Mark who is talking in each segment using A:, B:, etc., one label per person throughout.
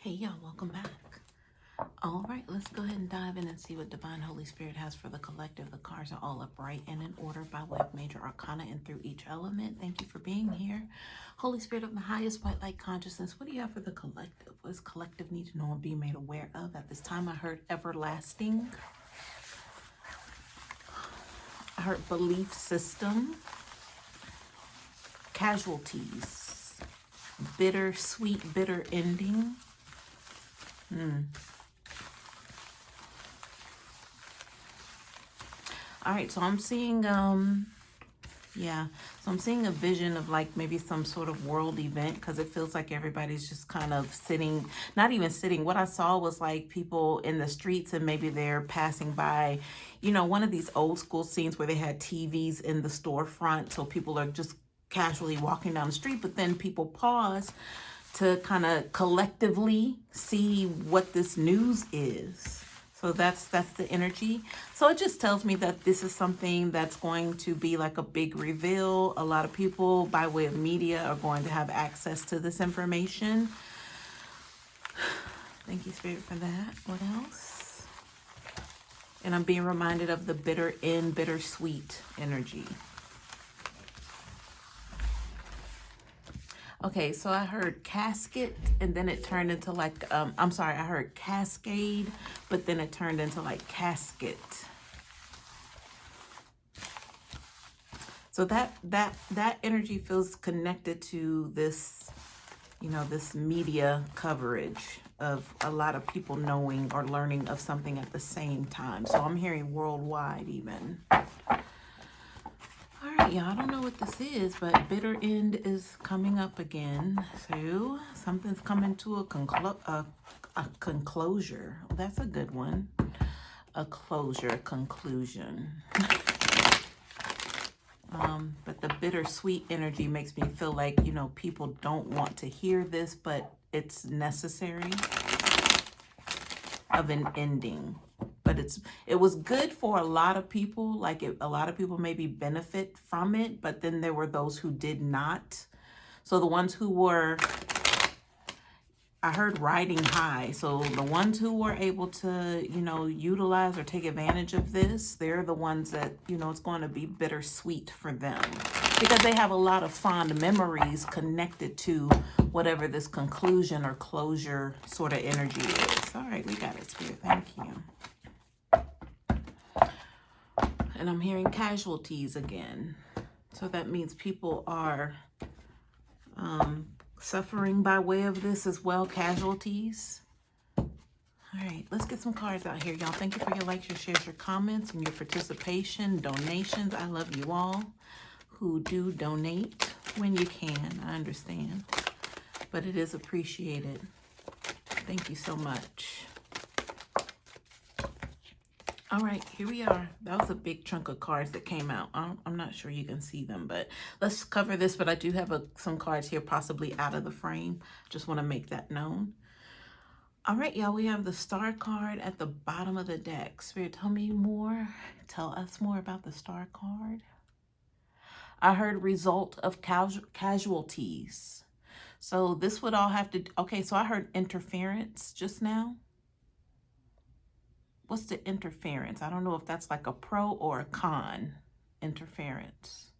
A: Hey y'all, welcome back. All right, let's go ahead and dive in and see what Divine Holy Spirit has for the collective. The cards are all upright and in order by way of major arcana and through each element. Thank you for being here. Holy Spirit of the highest white light consciousness, what do you have for the collective? What does collective need to know and be made aware of? At this time, I heard everlasting. I heard belief system. Casualties. Bitter, sweet, bitter ending. All right, so I'm seeing, so I'm seeing a vision of like maybe some sort of world event because it feels like everybody's just kind of sitting, not even sitting. What I saw was like people in the streets and maybe they're passing by, one of these old school scenes where they had TVs in the storefront. So people are just casually walking down the street, but then people pause to kind of collectively see what this news is. So that's the energy. So it just tells me that this is something that's going to be like a big reveal. A lot of people by way of media are going to have access to this information. Thank you, Spirit, for that. What else? And I'm being reminded of the bitter end, bittersweet energy. Okay, so I heard casket and then it turned into like, I heard cascade, but then it turned into like casket. So that energy feels connected to this, this media coverage of a lot of people knowing or learning of something at the same time. So I'm hearing worldwide even. All right, y'all, I don't know what this is, but bitter end is coming up again. So something's coming to a conclosure. That's a good one. A closure, conclusion. But the bittersweet energy makes me feel like, people don't want to hear this, but it's necessary of an ending. But it was good for a lot of people. Like a lot of people maybe benefit from it, but then there were those who did not. So the ones who were, I heard riding high. So the ones who were able to, utilize or take advantage of this, they're the ones that, it's going to be bittersweet for them because they have a lot of fond memories connected to whatever this conclusion or closure sort of energy is. All right, we got it, Spirit. Thank you. And I'm hearing casualties again. So that means people are suffering by way of this as well, casualties. All right, let's get some cards out here, y'all. Thank you for your likes, your shares, your comments, and your participation, donations. I love you all who do donate when you can. I understand, but it is appreciated. Thank you so much. All right, here we are. That was a big chunk of cards that came out. I'm not sure you can see them, but let's cover this. But I do have some cards here possibly out of the frame. Just want to make that known. All right, y'all, we have the Star card at the bottom of the deck. Spirit, tell me more. Tell us more about the Star card. I heard result of casualties. So this would all have to, okay, so I heard interference just now. What's the interference? I don't know if that's like a pro or a con interference.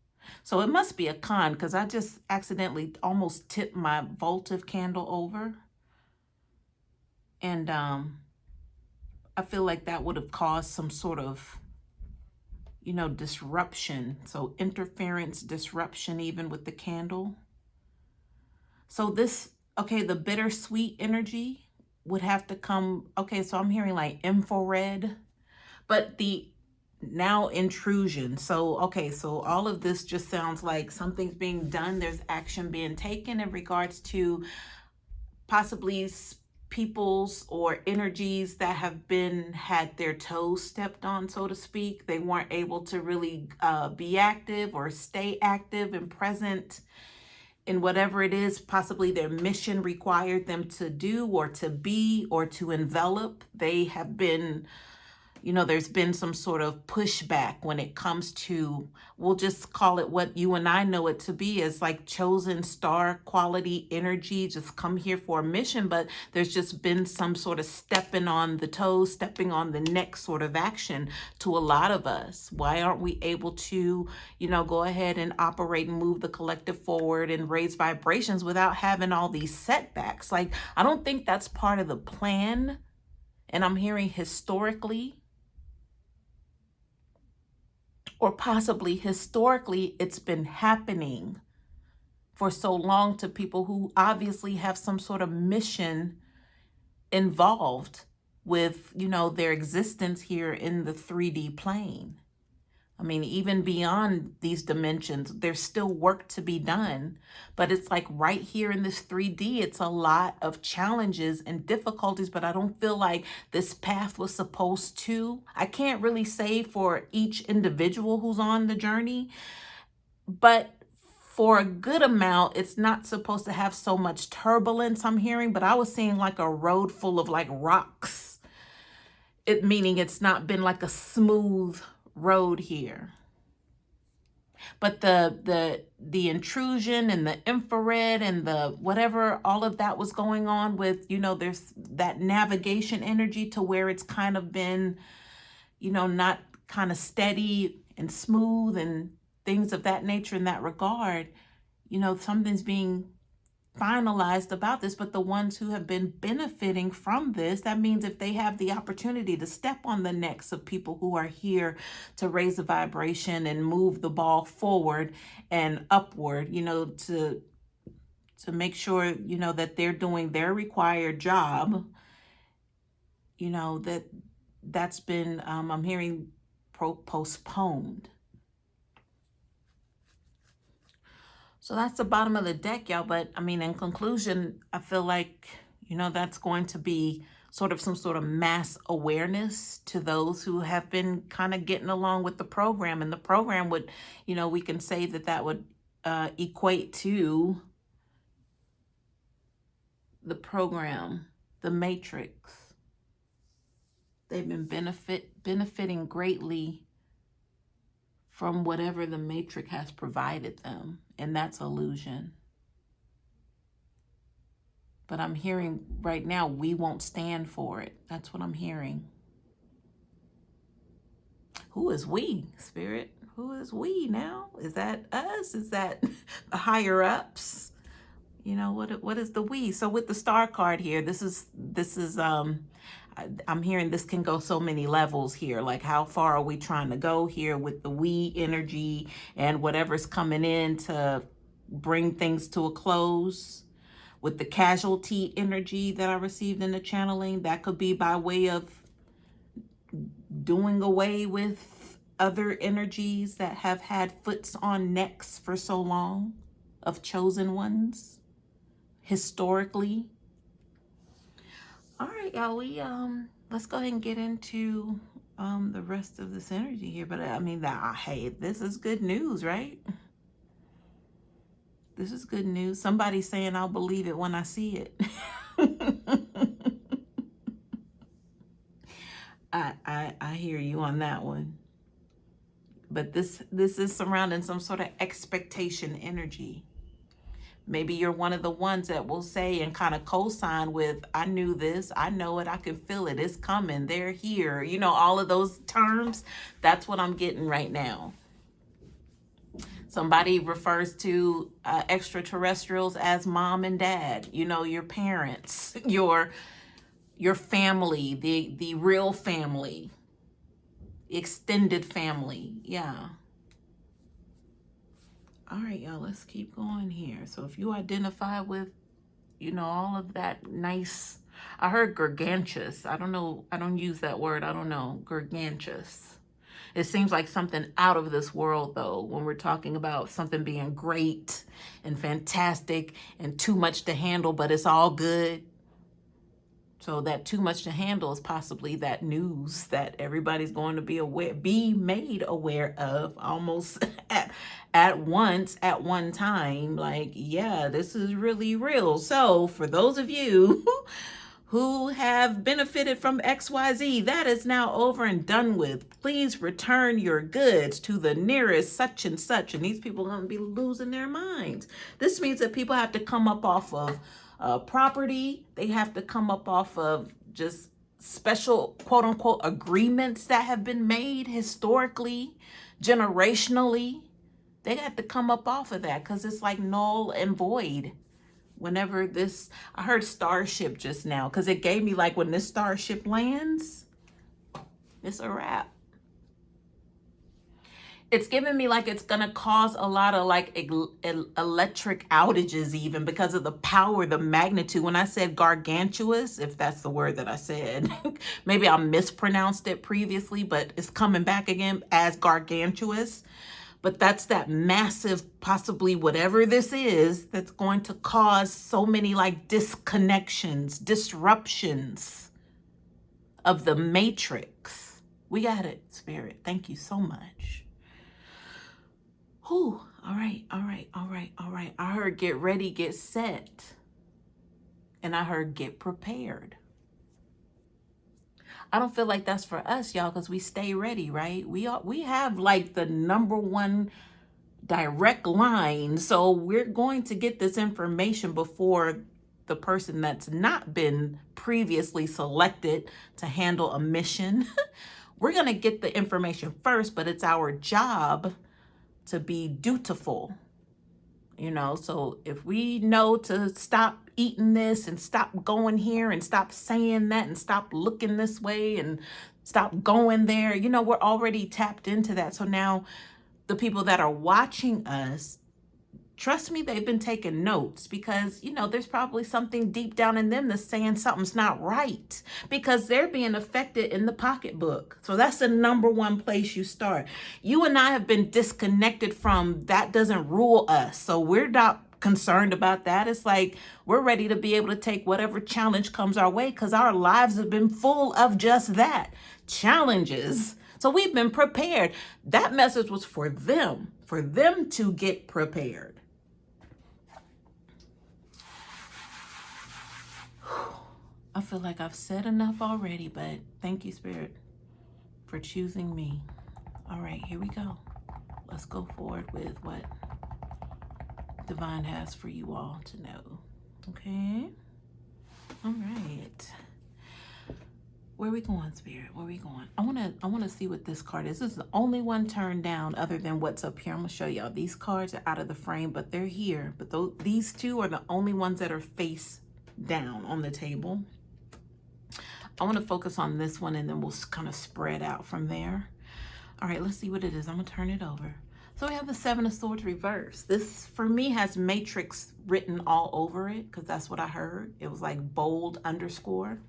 A: So it must be a con because I just accidentally almost tipped my votive candle over. And I feel like that would have caused some sort of, disruption. So interference, disruption, even with the candle. So this, okay, the bittersweet energy would have to come. Okay, so I'm hearing like infrared, but the now intrusion. So, okay, so all of this just sounds like something's being done. There's action being taken in regards to possibly people's or energies that have had their toes stepped on, so to speak. They weren't able to really be active or stay active and present in whatever it is possibly their mission required them to do or to be or to envelop. They have been there's been some sort of pushback when it comes to, we'll just call it what you and I know it to be, as like chosen star quality energy, just come here for a mission. But there's just been some sort of stepping on the toes, stepping on the neck sort of action to a lot of us. Why aren't we able to, go ahead and operate and move the collective forward and raise vibrations without having all these setbacks? Like, I don't think that's part of the plan. And I'm hearing historically, or possibly historically, it's been happening for so long to people who obviously have some sort of mission involved with, their existence here in the 3D plane. I mean, even beyond these dimensions, there's still work to be done. But it's like right here in this 3D, it's a lot of challenges and difficulties, but I don't feel like this path was supposed to. I can't really say for each individual who's on the journey, but for a good amount, it's not supposed to have so much turbulence, I'm hearing. But I was seeing like a road full of like rocks, meaning it's not been like a smooth road here. But the intrusion and the infrared and the whatever, all of that was going on with, there's that navigation energy to where it's kind of been, not kind of steady and smooth and things of that nature in that regard. Something's being finalized about this, but the ones who have been benefiting from this, that means if they have the opportunity to step on the necks of people who are here to raise the vibration and move the ball forward and upward, to make sure, that they're doing their required job, that's been, I'm hearing postponed. So that's the bottom of the deck, y'all. But I mean, in conclusion, I feel like, that's going to be sort of some sort of mass awareness to those who have been kind of getting along with the program. And the program would, we can say that would equate to the program, the Matrix. They've been benefiting greatly from whatever the Matrix has provided them, and that's illusion. But I'm hearing right now, we won't stand for it. That's what I'm hearing. Who is we, Spirit? Who is we now? Is that us? Is that the higher ups? What is the we? So with the star card here, this is I'm hearing this can go so many levels here. Like, how far are we trying to go here with the we energy and whatever's coming in to bring things to a close? With the casualty energy that I received in the channeling, that could be by way of doing away with other energies that have had foots on necks for so long, of chosen ones, historically. All right, y'all, let's go ahead and get into the rest of this energy here. But I mean, hey, this is good news, right? This is good news. Somebody's saying I'll believe it when I see it. I hear you on that one. But this is surrounding some sort of expectation energy. Maybe you're one of the ones that will say and kind of co-sign with, I knew this, I know it, I can feel it, it's coming, they're here. All of those terms. That's what I'm getting right now. Somebody refers to extraterrestrials as mom and dad, your parents, your family, the real family, extended family. Yeah. All right, y'all, let's keep going here. So if you identify with, all of that nice, I heard gargantuous. I don't know. I don't use that word. I don't know. Gargantuous. It seems like something out of this world, though, when we're talking about something being great and fantastic and too much to handle, but it's all good. So that too much to handle is possibly that news that everybody's going to be made aware of almost at once, at one time. Like, yeah, this is really real. So for those of you who have benefited from XYZ. That is now over and done with. Please return your goods to the nearest such and such. And these people are going to be losing their minds. This means that people have to come up off of property. They have to come up off of just special quote unquote agreements that have been made historically, generationally. They have to come up off of that because it's like null and void. Whenever this, I heard starship just now because it gave me like when this starship lands, it's a wrap. It's giving me like it's gonna cause a lot of like electric outages even because of the power, the magnitude. When I said gargantuous, if that's the word that I said, maybe I mispronounced it previously, but it's coming back again as gargantuous. But that's that massive, possibly whatever this is, that's going to cause so many like disconnections, disruptions of the matrix. We got it, Spirit. Thank you so much. Whew. All right. I heard get ready, get set. And I heard get prepared. I don't feel like that's for us, y'all, because we stay ready, right? We have like the #1 direct line. So we're going to get this information before the person that's not been previously selected to handle a mission. We're going to get the information first, but it's our job to be dutiful. So if we know to stop eating this and stop going here and stop saying that and stop looking this way and stop going there, we're already tapped into that. So now the people that are watching us, trust me, they've been taking notes because, there's probably something deep down in them that's saying something's not right because they're being affected in the pocketbook. So that's the #1 place you start. You and I have been disconnected from that doesn't rule us. So we're not concerned about that. It's like we're ready to be able to take whatever challenge comes our way because our lives have been full of just that, challenges. So we've been prepared. That message was for them to get prepared. I feel like I've said enough already, but thank you, Spirit, for choosing me. All right, here we go. Let's go forward with what Divine has for you all to know. Okay? All right. Where are we going, Spirit? Where are we going? I want to see what this card is. This is the only one turned down other than what's up here. I'm going to show y'all. These cards are out of the frame, but they're here. But these two are the only ones that are face down on the table. I want to focus on this one and then we'll kind of spread out from there. All right, let's see what it is. I'm going to turn it over. So we have the 7 of Swords reversed. This, for me, has matrix written all over it because that's what I heard. It was like bold underscore.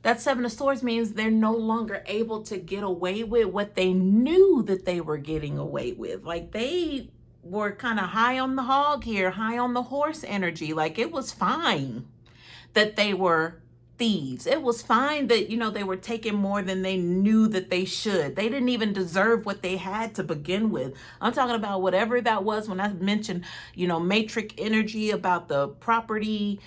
A: That 7 of Swords means they're no longer able to get away with what they knew that they were getting away with. Like they were kind of high on the hog here, high on the horse energy. Like it was fine that they were thieves. It was fine that, they were taking more than they knew that they should. They didn't even deserve what they had to begin with. I'm talking about whatever that was when I mentioned, matrix energy about the property,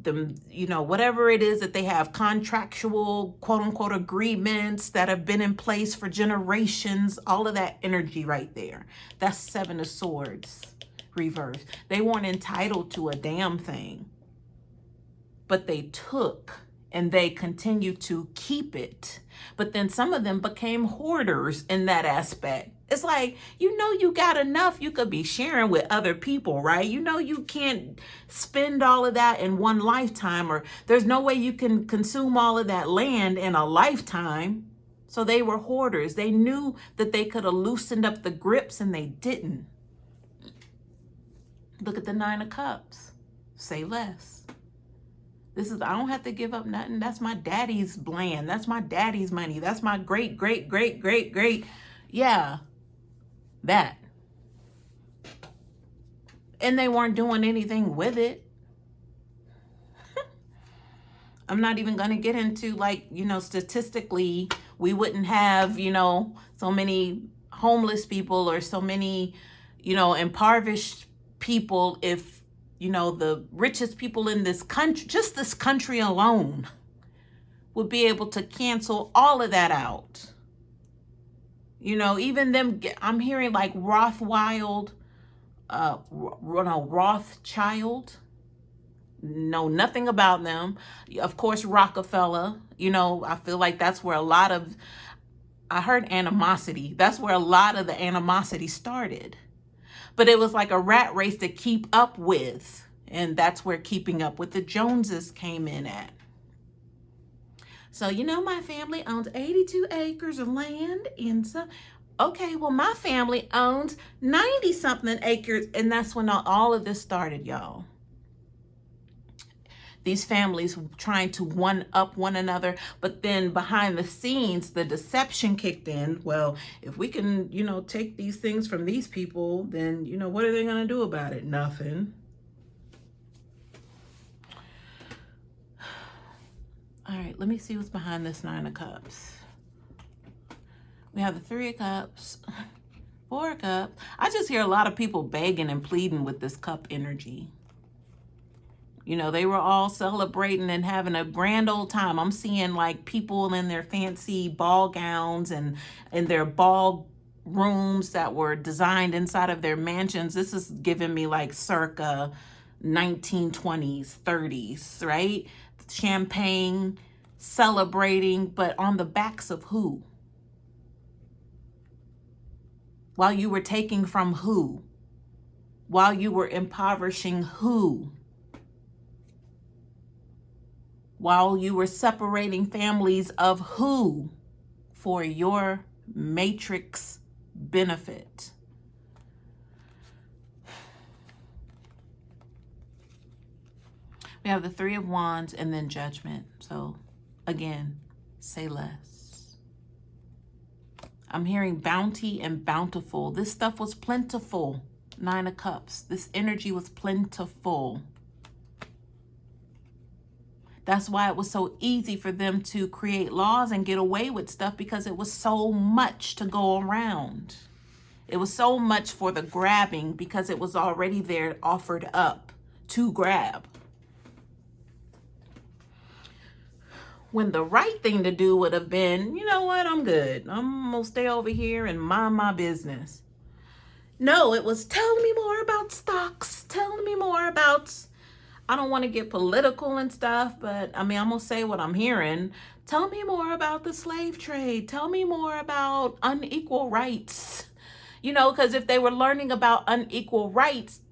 A: whatever it is that they have, contractual quote unquote agreements that have been in place for generations, all of that energy right there. That's 7 of Swords reversed. They weren't entitled to a damn thing, but they took and they continue to keep it. But then some of them became hoarders in that aspect. It's like, you got enough you could be sharing with other people, right? You can't spend all of that in one lifetime, or there's no way you can consume all of that land in a lifetime. So they were hoarders. They knew that they could have loosened up the grips and they didn't. Look at the 9 of Cups. Say less. This is, I don't have to give up nothing. That's my daddy's land. That's my daddy's money. That's my great. Yeah, that. And they weren't doing anything with it. I'm not even going to get into statistically, we wouldn't have, so many homeless people or so many, impoverished people if, you know, the richest people in this country, just this country alone, would be able to cancel all of that out. You know, even them, I'm hearing like Rothschild, know nothing about them. Of course, Rockefeller, you know, I feel like that's where a lot of, I heard animosity. That's where a lot of the animosity started. But it was like a rat race to keep up with. And that's where keeping up with the Joneses came in at. So, you know, my family owns 82 acres of land in some. Okay, well, my family owns 90 something acres. And that's when all of this started, y'all. These families trying to one up one another, but then behind the scenes, the deception kicked in. Well, if we can, you know, take these things from these people, then, you know, what are they going to do about it? Nothing. All right, let me see what's behind this Nine of Cups. We have the Three of Cups, Four of Cups. I just hear a lot of people begging and pleading with this cup energy. You know, they were all celebrating and having a grand old time. I'm seeing like people in their fancy ball gowns and in their ball rooms that were designed inside of their mansions. This is giving me like circa 1920s, 30s, right? Champagne, celebrating, but on the backs of who? While you were taking from who? While you were impoverishing who? While you were separating families of who for your matrix benefit? We have the Three of Wands and then Judgment. So again, say less. I'm hearing bounty and bountiful. This stuff was plentiful. Nine of Cups. This energy was plentiful. That's why it was so easy for them to create laws and get away with stuff, because it was so much to go around. It was so much for the grabbing because it was already there, offered up to grab. When the right thing to do would have been, you know what, I'm good. I'm going to stay over here and mind my business. No, it was tell me more about stocks. Tell me more about... I don't want to get political and stuff, but I mean, I'm going to say what I'm hearing. Tell me more about the slave trade. Tell me more about unequal rights. You know, because if they were learning about unequal rights,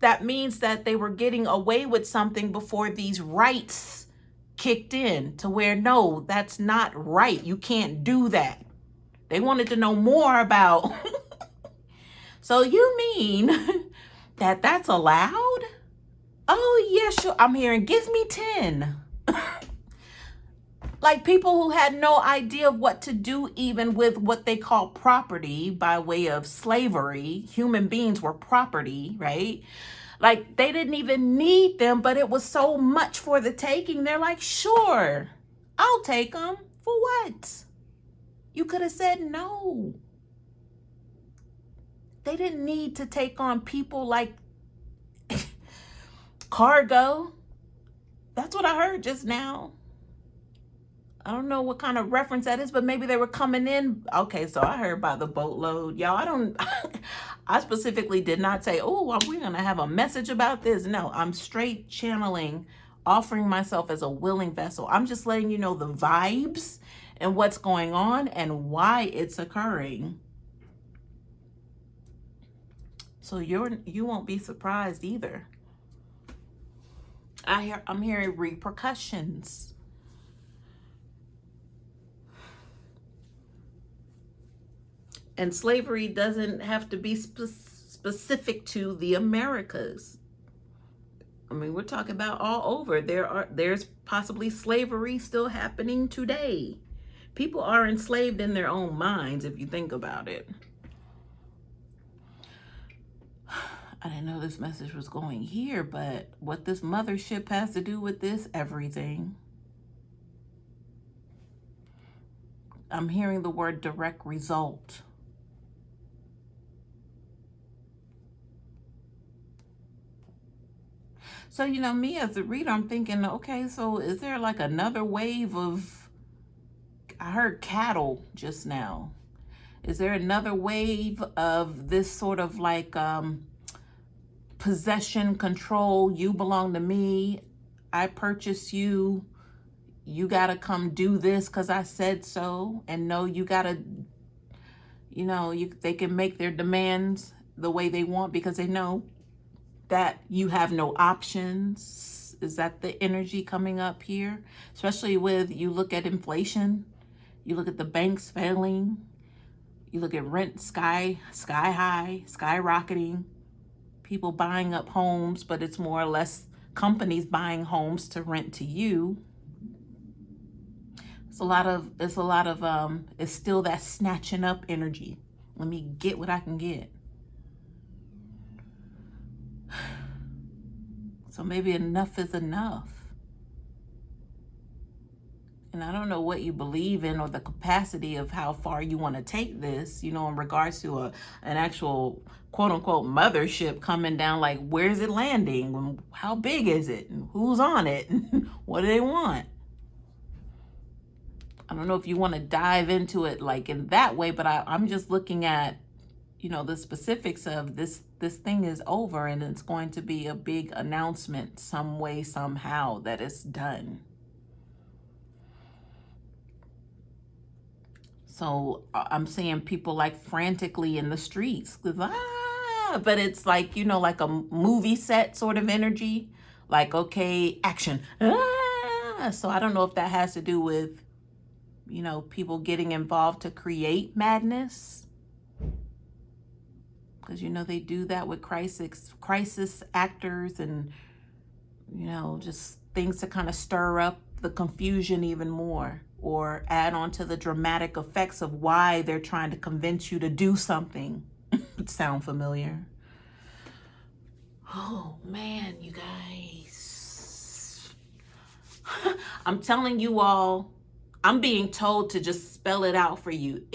A: that means that they were getting away with something before these rights kicked in to where, no, that's not right. You can't do that. They wanted to know more about. So you mean that that's allowed? Oh, yeah, sure. I'm hearing, give me 10. Like people who had no idea of what to do even with what they call property by way of slavery. Human beings were property, right? Like they didn't even need them, but it was so much for the taking. They're like, sure, I'll take them. For what? You could have said no. They didn't need to take on people like cargo. That's what I heard just now. I don't know what kind of reference that is, but maybe they were coming in. Okay, so I heard about the boatload. Y'all, I specifically did not say, oh, we're going to have a message about this. No, I'm straight channeling, offering myself as a willing vessel. I'm just letting you know the vibes and what's going on and why it's occurring. So you won't be surprised either. I'm hearing repercussions. And slavery doesn't have to be specific to the Americas. I mean, we're talking about all over. There's possibly slavery still happening today. People are enslaved in their own minds, if you think about it. I didn't know this message was going here, but what this mothership has to do with this, everything. I'm hearing the word direct result. So, you know, me as a reader, I'm thinking, okay, so is there like another wave of, I heard cattle just now. Is there another wave of this sort of like possession, control? You belong to me. I purchase you. You got to come do this because I said so. And no, you got to, you know, they can make their demands the way they want because they know that you have no options. Is that the energy coming up here? Especially with, you look at inflation, you look at the banks failing, you look at rent sky high, skyrocketing, people buying up homes, but it's more or less companies buying homes to rent to you. It's still that snatching up energy. Let me get what I can get. So maybe enough is enough. And I don't know what you believe in or the capacity of how far you want to take this, you know, in regards to an actual quote unquote mothership coming down. Like, where's it landing? How big is it? And who's on it? What do they want? I don't know if you want to dive into it like in that way, but I'm just looking at, you know, the specifics of this thing is over and it's going to be a big announcement some way, somehow, that it's done. So I'm seeing people like frantically in the streets, but it's like, you know, like a movie set sort of energy, like, okay, action. So I don't know if that has to do with, you know, people getting involved to create madness. Because, you know, they do that with crisis actors and, you know, just things to kind of stir up the confusion even more or add on to the dramatic effects of why they're trying to convince you to do something. Sound familiar? Oh, man, you guys. I'm telling you all, I'm being told to just spell it out for you.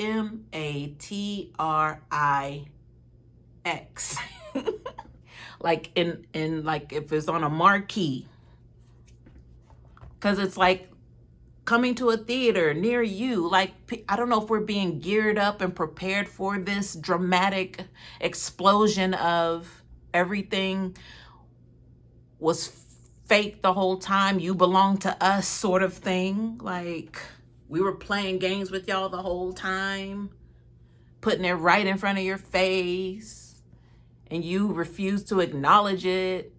A: Matrix. Like in like if it's on a marquee. Because it's like coming to a theater near you. Like, I don't know if we're being geared up and prepared for this dramatic explosion of everything was fake the whole time. You belong to us sort of thing. Like, we were playing games with y'all the whole time, putting it right in front of your face, and you refused to acknowledge it.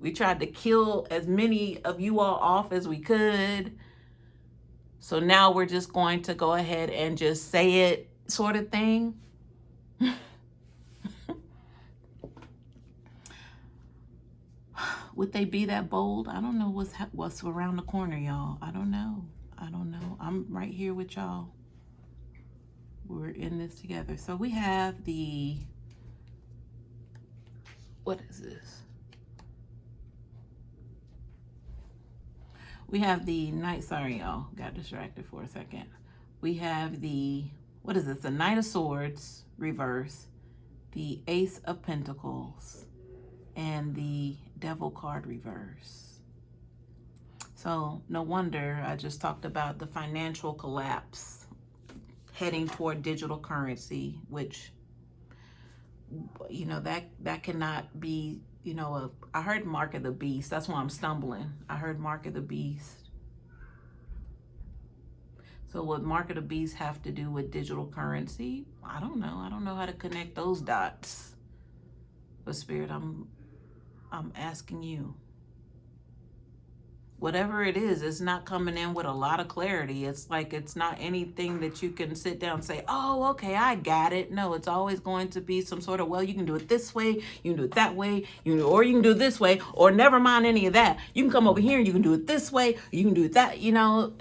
A: We tried to kill as many of you all off as we could. So now we're just going to go ahead and just say it sort of thing. Would they be that bold? I don't know what's around the corner, y'all. I don't know. I'm right here with y'all. We're in this together. So we have the, what is this? We have the Knight, sorry y'all, got distracted for a second. We have the, what is this? The Knight of Swords, reverse, the Ace of Pentacles, and the Devil card, reverse. So no wonder I just talked about the financial collapse heading toward digital currency, which, you know, that cannot be, you know, I heard mark of the beast. That's why I'm stumbling. I heard mark of the beast. So what mark of the beast have to do with digital currency? I don't know. I don't know how to connect those dots. But Spirit, I'm asking you. Whatever it is, it's not coming in with a lot of clarity. It's like it's not anything that you can sit down and say, oh, okay, I got it. No, it's always going to be some sort of, well, you can do it this way, you can do it that way, or you can do it this way, or never mind any of that. You can come over here and you can do it this way, you can do it that, you know.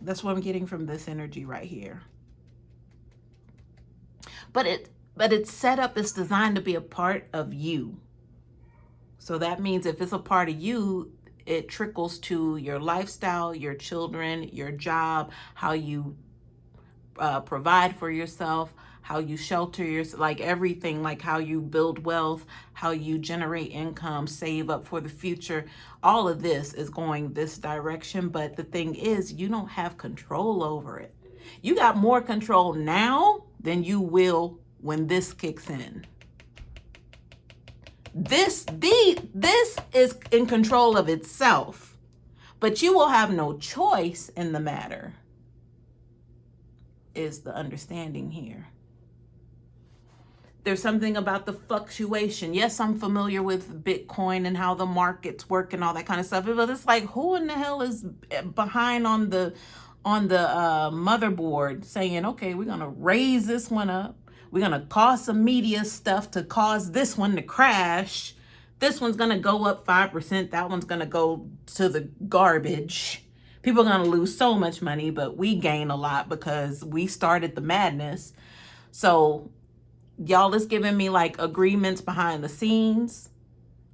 A: That's what I'm getting from this energy right here. But it's set up, it's designed to be a part of you. So that means if it's a part of you, it trickles to your lifestyle, your children, your job, how you provide for yourself, how you shelter yourself, like everything, like how you build wealth, how you generate income, save up for the future. All of this is going this direction. But the thing is, you don't have control over it. You got more control now than you will when this kicks in. This is in control of itself, but you will have no choice in the matter, is the understanding here. There's something about the fluctuation. Yes, I'm familiar with Bitcoin and how the markets work and all that kind of stuff, but it's like, who in the hell is behind on the motherboard saying, okay, we're gonna raise this one up, we're gonna cause some media stuff to cause this one to crash, this one's gonna go up 5%, that one's gonna go to the garbage, people are gonna lose so much money, but we gain a lot because we started the madness. So y'all is giving me like agreements behind the scenes,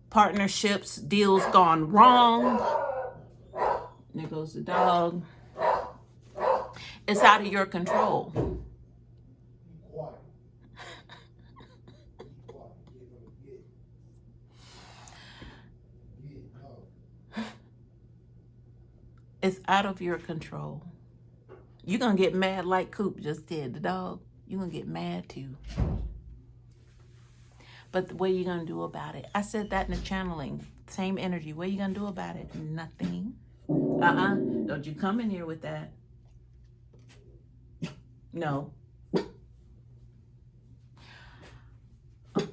A: partnerships, deals gone wrong. There goes the dog. It's out of your control. It's out of your control. You're going to get mad like Coop just did, the dog. You're going to get mad too. But what are you going to do about it? I said that in the channeling. Same energy. What are you going to do about it? Nothing. Don't you come in here with that. No. Okay.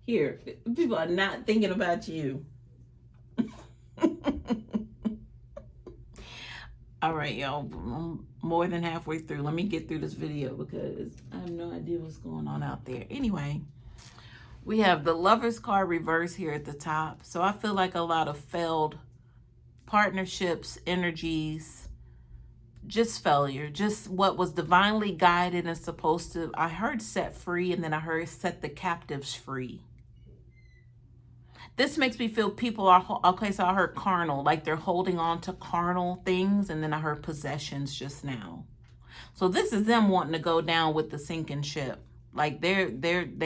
A: Here, people are not thinking about you. All right, y'all, I'm more than halfway through. Let me get through this video because I have no idea what's going on out there. Anyway, we have the Lover's card reverse here at the top. So I feel like a lot of failed partnerships, energies, just failure, just what was divinely guided and supposed to, I heard set free, and then I heard set the captives free. This makes me feel people are, okay, so I heard carnal, like they're holding on to carnal things, and then I heard possessions just now. So this is them wanting to go down with the sinking ship. Like they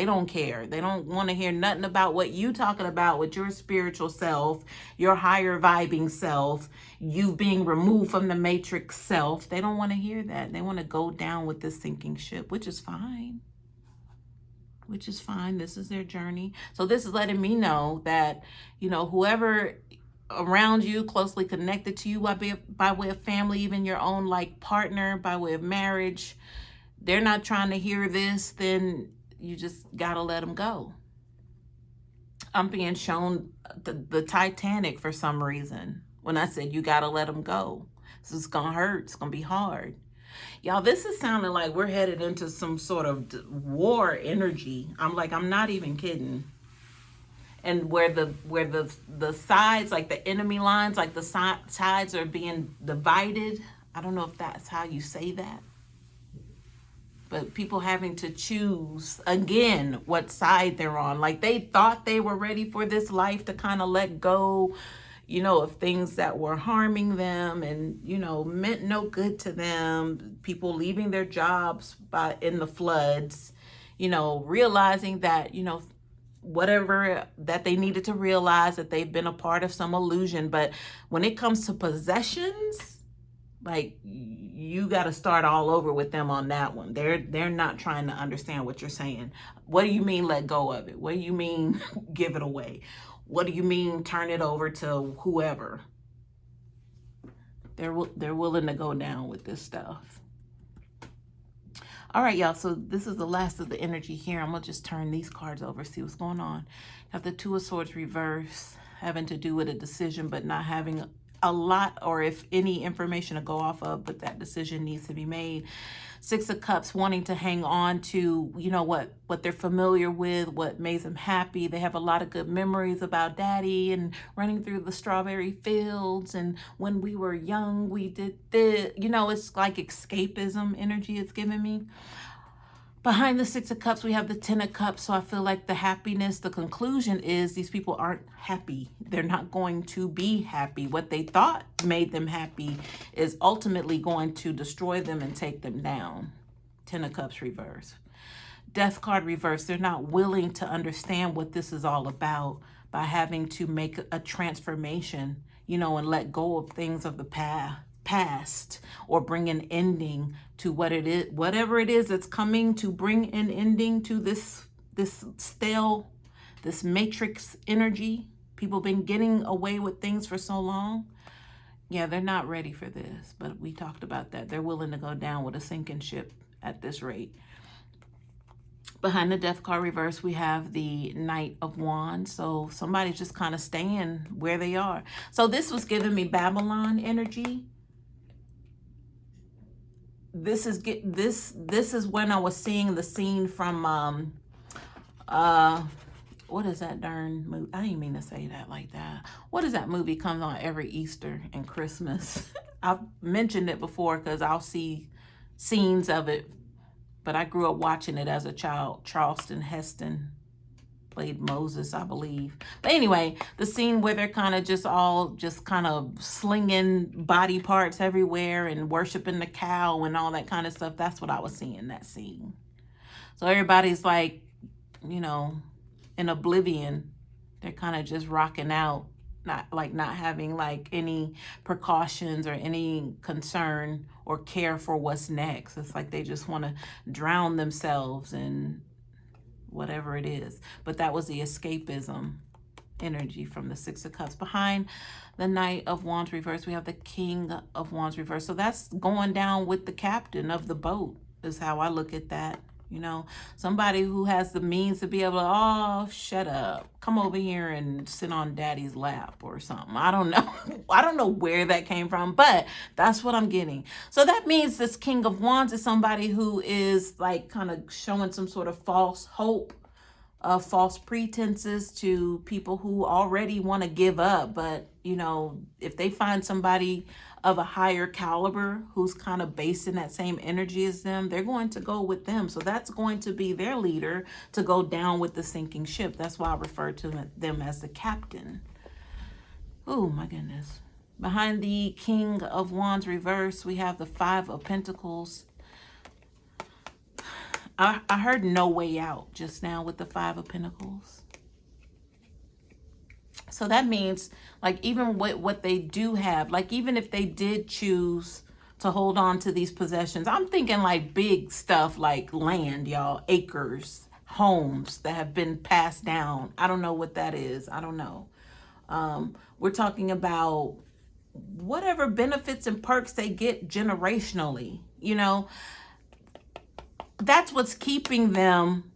A: don't care. They don't want to hear nothing about what you talking about with your spiritual self, your higher vibing self, you being removed from the matrix self. They don't want to hear that. They want to go down with this sinking ship, which is fine. Which is fine. This is their journey. So this is letting me know that, you know, whoever around you, closely connected to you by way of family, even your own like partner, by way of marriage, they're not trying to hear this, then you just gotta let them go. I'm being shown the Titanic for some reason when I said you gotta let them go. So it's gonna hurt. It's gonna be hard. Y'all, this is sounding like we're headed into some sort of war energy. I'm not even kidding. And where the sides, like the enemy lines, like the sides are being divided. I don't know if that's how you say that. But people having to choose again what side they're on. Like they thought they were ready for this life to kind of let go, you know, of things that were harming them and, you know, meant no good to them. People leaving their jobs in the floods, you know, realizing that, you know, whatever that they needed to realize, that they've been a part of some illusion. But when it comes to possessions, like you got to start all over with them on that one. They're not trying to understand what you're saying. What do you mean let go of it? What do you mean give it away? What do you mean turn it over to whoever? They're willing to go down with this stuff. All right, y'all. So this is the last of the energy here. I'm going to just turn these cards over, see what's going on. Have the Two of Swords reverse, having to do with a decision, but not having a lot or if any information to go off of, but that decision needs to be made. Six of Cups, wanting to hang on to, you know, what they're familiar with, what made them happy. They have a lot of good memories about daddy and running through the strawberry fields. And when we were young, we did this. You know, it's like escapism energy it's giving me. Behind the Six of Cups, we have the Ten of Cups. So I feel like the happiness, the conclusion is these people aren't happy. They're not going to be happy. What they thought made them happy is ultimately going to destroy them and take them down. Ten of Cups reverse. Death card reverse. They're not willing to understand what this is all about by having to make a transformation, you know, and let go of things of the past, or bring an ending to what it is, whatever it is that's coming to bring an ending to this stale, this matrix energy. People been getting away with things for so long. Yeah, they're not ready for this, but we talked about that. They're willing to go down with a sinking ship at this rate. Behind the Death card reverse, we have the Knight of Wands. So somebody's just kind of staying where they are. So this was giving me Babylon energy. This is when I was seeing the scene from what is that darn movie? I didn't mean to say that like that. What is that movie comes on every Easter and Christmas? I've mentioned it before because I'll see scenes of it, but I grew up watching it as a child. Charleston Heston played Moses, I believe. But anyway, the scene where they're kind of just all kind of slinging body parts everywhere and worshiping the cow and all that kind of stuff. That's what I was seeing, that scene. So everybody's like, you know, in oblivion. They're kind of just rocking out, not having like any precautions or any concern or care for what's next. It's like they just want to drown themselves in whatever it is. But that was the escapism energy from the Six of Cups. Behind the Knight of Wands reverse, we have the King of Wands reverse. So that's going down with the captain of the boat, is how I look at that. You know, somebody who has the means to be able to, oh, shut up, come over here and sit on daddy's lap or something. I don't know. I don't know where that came from, but that's what I'm getting. So that means this King of Wands is somebody who is like kind of showing some sort of false hope, false pretenses to people who already want to give up. But, you know, if they find somebody of a higher caliber who's kind of based in that same energy as them, they're going to go with them. So that's going to be their leader to go down with the sinking ship. That's why I refer to them as the captain. Oh my goodness. Behind the King of Wands reverse, we have the Five of Pentacles. I heard no way out just now with the Five of Pentacles. So that means, like, even what they do have, like, even if they did choose to hold on to these possessions, I'm thinking like big stuff like land, y'all, acres, homes that have been passed down. I don't know what that is. I don't know. We're talking about whatever benefits and perks they get generationally, you know. That's what's keeping them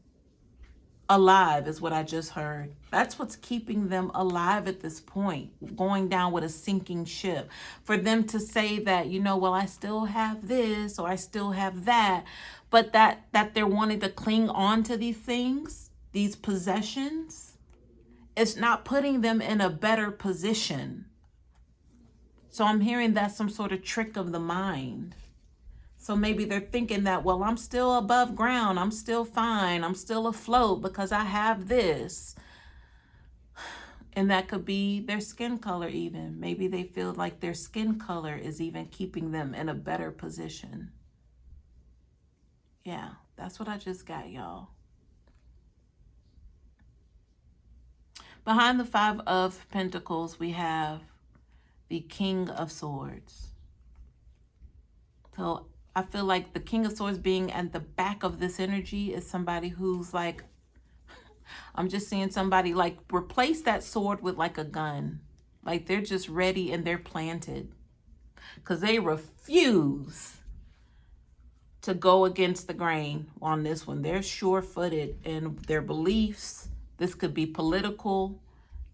A: alive, is what I just heard. That's what's keeping them alive at this point, going down with a sinking ship. For them to say that, you know, well, I still have this or I still have that, but that they're wanting to cling on to these things, these possessions, it's not putting them in a better position. So I'm hearing that's some sort of trick of the mind. So maybe they're thinking that, well, I'm still above ground. I'm still fine. I'm still afloat because I have this. And that could be their skin color even. Maybe they feel like their skin color is even keeping them in a better position. Yeah, that's what I just got, y'all. Behind the Five of Pentacles, we have the King of Swords. So I feel like the King of Swords being at the back of this energy is somebody who's like, I'm just seeing somebody like replace that sword with like a gun. Like they're just ready and they're planted. Because they refuse to go against the grain on this one. They're sure-footed in their beliefs. This could be political.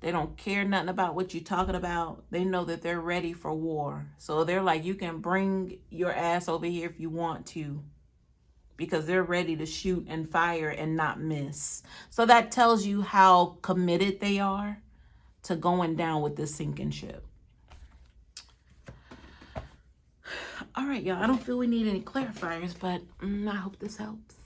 A: They don't care nothing about what you're talking about. They know that they're ready for war. So they're like, you can bring your ass over here if you want to, because they're ready to shoot and fire and not miss. So that tells you how committed they are to going down with this sinking ship. All right, y'all. I don't feel we need any clarifiers, but I hope this helps.